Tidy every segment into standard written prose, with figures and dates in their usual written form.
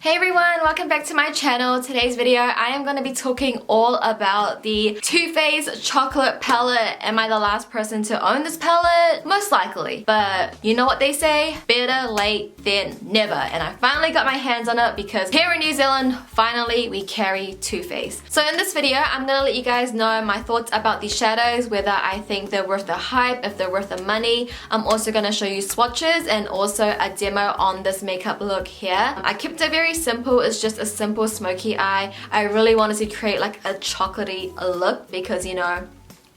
Hey everyone, welcome back to my channel. Today's video I am going to be talking all about the Too Faced chocolate palette. Am I the last person to own this palette? Most likely, but you know what they say, better late than never, and I finally got my hands on it because here in New Zealand finally we carry Too Faced. So in this video I'm going to let you guys know my thoughts about these shadows, whether I think they're worth the hype, if they're worth the money. I'm also going to show you swatches and also a demo on this makeup look here. I kept it very simple. It's just a simple smoky eye. I really wanted to create like a chocolatey look because, you know,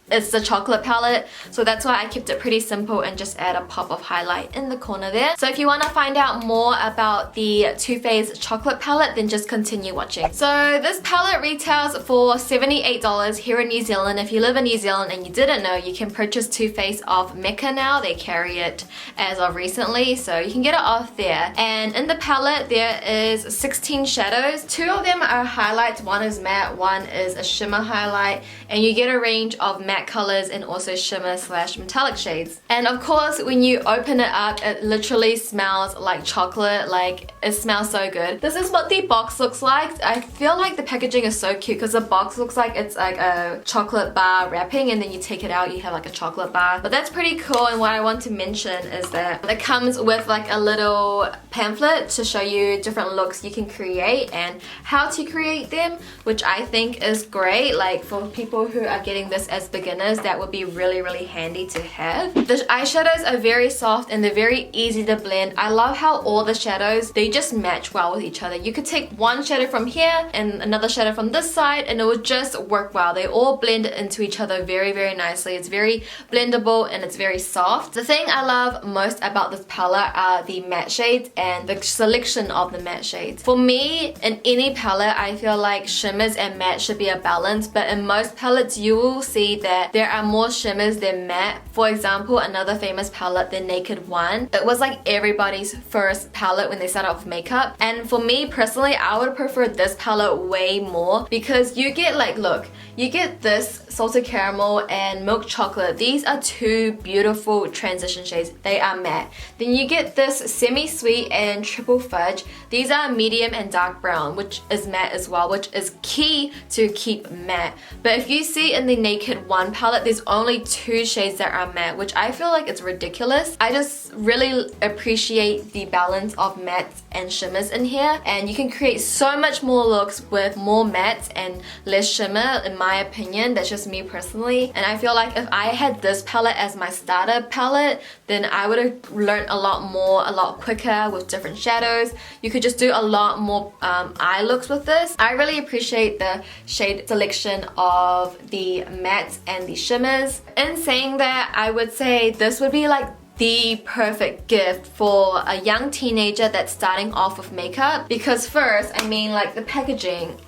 it's the chocolate palette, so that's why I kept it pretty simple and just add a pop of highlight in the corner there. So if you want to find out more about the Too Faced chocolate palette, then just continue watching. So this palette retails for $78 here in New Zealand. If you live in New Zealand and you didn't know, you can purchase Too Faced off Mecca now. They carry it as of recently, so you can get it off there. And in the palette there is 16 shadows. 2 of them are highlights, one is matte, one is a shimmer highlight, and you get a range of matte colors and also shimmer / metallic shades. And of course when you open it up, it literally smells like chocolate. Like, it smells so good. This is what the box looks like. I feel like the packaging is so cute because the box looks like it's like a chocolate bar wrapping, and then you take it out, you have like a chocolate bar. But that's pretty cool, and what I want to mention is that it comes with like a little pamphlet to show you different looks you can create and how to create them, which I think is great. Like, for people who are getting this as beginners, that would be really handy to have. The eyeshadows are very soft and they're very easy to blend. I love how all the shadows, they just match well with each other. You could take one shadow from here and another shadow from this side and it would just work well. They all blend into each other very nicely. It's very blendable and it's very soft. The thing I love most about this palette are the matte shades and the selection of the matte shades. For me, in any palette, I feel like shimmers and matte should be a balance, but in most palettes you will see that there are more shimmers than matte. For example, another famous palette, the Naked One. It was like everybody's first palette when they started off with makeup. And for me personally, I would prefer this palette way more because you get like, look, you get this salted caramel and milk chocolate. These are 2 beautiful transition shades. They are matte. Then you get this semi-sweet and triple fudge. These are medium and dark brown, which is matte as well, which is key to keep matte. But if you see in the Naked One palette, there's only 2 shades that are matte, which I feel like it's ridiculous. I just really appreciate the balance of mattes and shimmers in here, and you can create so much more looks with more mattes and less shimmer, in my opinion. That's just me personally, and I feel like if I had this palette as my starter palette, then I would have learned a lot more, a lot quicker with different shadows. You could just do a lot more eye looks with this. I really appreciate the shade selection of the mattes and the shimmers. In saying that, I would say this would be like the perfect gift for a young teenager that's starting off with makeup, because first, I mean, like, the packaging,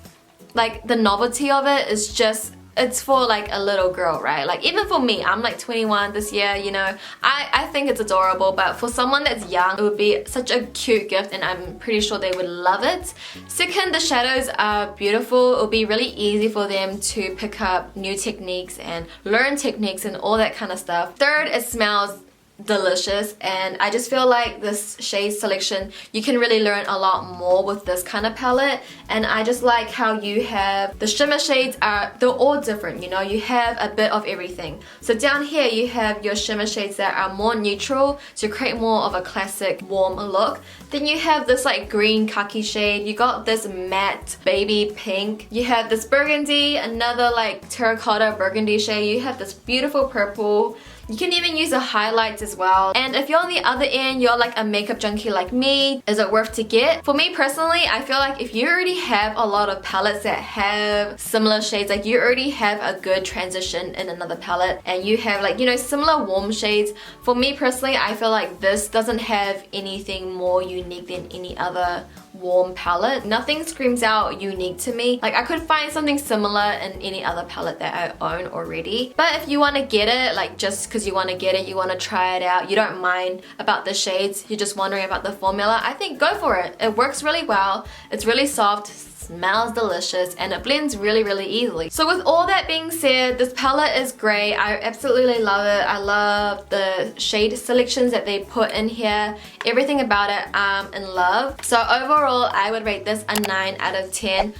like the novelty of it is just, it's for like a little girl, right? Like, even for me, I'm like 21 this year, you know, I think it's adorable, but for someone that's young, it would be such a cute gift and I'm pretty sure they would love it. Second, the shadows are beautiful. It will be really easy for them to pick up new techniques and learn techniques and all that kind of stuff. Third, it smells delicious, and I just feel like this shade selection, you can really learn a lot more with this kind of palette. And I just like how you have the shimmer shades they're all different, you know, you have a bit of everything. So down here you have your shimmer shades that are more neutral to create more of a classic warm look. Then you have this like green khaki shade, you got this matte baby pink, you have this burgundy, another like terracotta burgundy shade, you have this beautiful purple. You can even use the highlights as well. And if you're on the other end, you're like a makeup junkie like me, is it worth to get? For me personally, I feel like if you already have a lot of palettes that have similar shades, like you already have a good transition in another palette and you have like, you know, similar warm shades. For me personally, I feel like this doesn't have anything more unique than any other warm palette. Nothing screams out unique to me. Like, I could find something similar in any other palette that I own already. But if you want to get it, like just because you want to get it, you want to try it out, you don't mind about the shades, you're just wondering about the formula, I think go for it. It works really well. It's really soft, smells delicious, and it blends really easily. So with all that being said, this palette is great. I absolutely love it. I love the shade selections that they put in here. Everything about it I'm in love. So overall, I would rate this a 9 out of 10.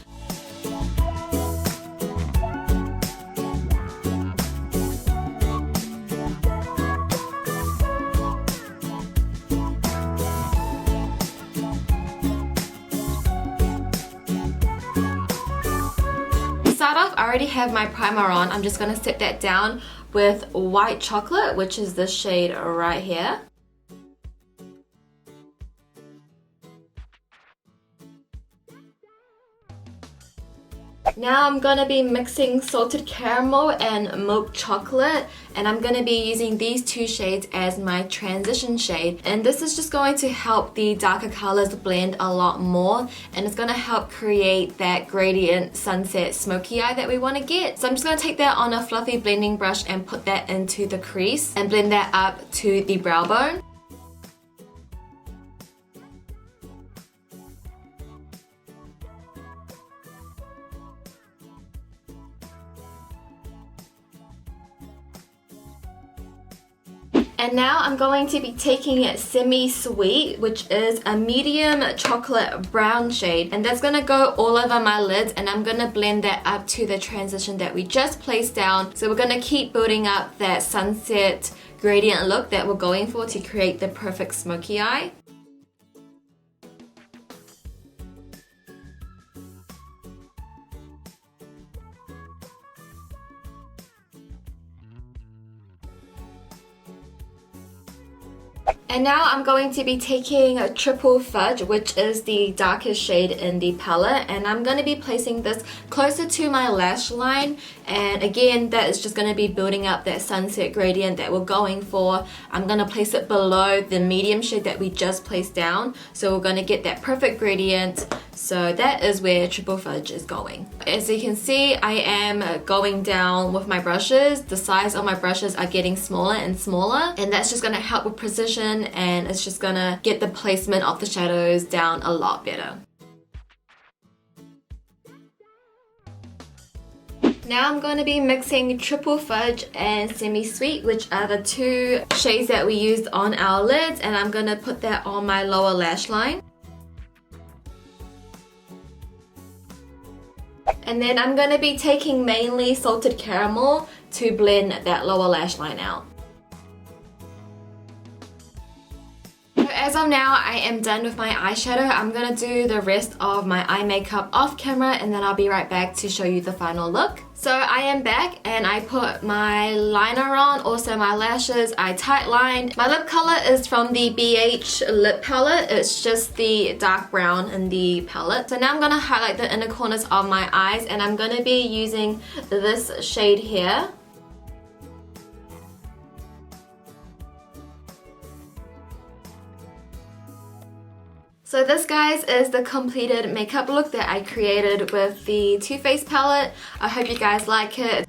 Start off, I already have my primer on. I'm just going to set that down with white chocolate, which is this shade right here. Now I'm going to be mixing salted caramel and milk chocolate, and I'm going to be using these two shades as my transition shade, and this is just going to help the darker colors blend a lot more, and it's going to help create that gradient sunset smoky eye that we want to get. So I'm just going to take that on a fluffy blending brush and put that into the crease and blend that up to the brow bone. And now I'm going to be taking Semi-Sweet, which is a medium chocolate brown shade, and that's going to go all over my lids, and I'm going to blend that up to the transition that we just placed down. So we're going to keep building up that sunset gradient look that we're going for to create the perfect smoky eye. And now I'm going to be taking a Triple Fudge, which is the darkest shade in the palette, and I'm going to be placing this closer to my lash line, and again that is just going to be building up that sunset gradient that we're going for. I'm going to place it below the medium shade that we just placed down, so we're going to get that perfect gradient. So that is where Triple Fudge is going. As you can see, I am going down with my brushes. The size of my brushes are getting smaller and smaller, and that's just going to help with precision, and it's just going to get the placement of the shadows down a lot better. Now I'm going to be mixing Triple Fudge and Semi-Sweet, which are the two shades that we used on our lids, and I'm going to put that on my lower lash line. And then I'm going to be taking mainly Salted Caramel to blend that lower lash line out. So as of now, I am done with my eyeshadow. I'm going to do the rest of my eye makeup off camera, and then I'll be right back to show you the final look. So I am back, and I put my liner on, also my lashes. I tight lined. My lip color is from the BH lip palette. It's just the dark brown in the palette. So now I'm going to highlight the inner corners of my eyes, and I'm going to be using this shade here. So this, guys, is the completed makeup look that I created with the Too Faced palette. I hope you guys like it.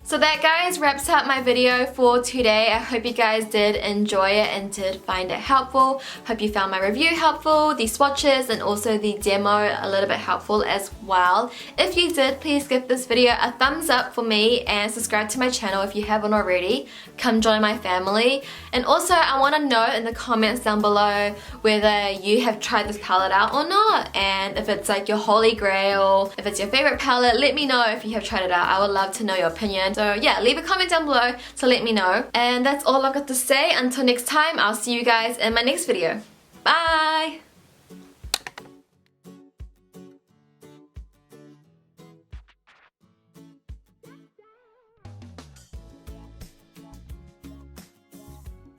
So that, guys, wraps up my video for today. I hope you guys did enjoy it and did find it helpful. Hope you found my review helpful, the swatches, and also the demo a little bit helpful as well. If you did, please give this video a thumbs up for me and subscribe to my channel if you haven't already. Come join my family. And also, I want to know in the comments down below whether you have tried this palette out or not, and if it's like your holy grail, if it's your favorite palette, let me know if you have tried it out. I would love to know your opinion. So yeah, leave a comment down below to let me know. And that's all I've got to say. Until next time, I'll see you guys in my next video. Bye!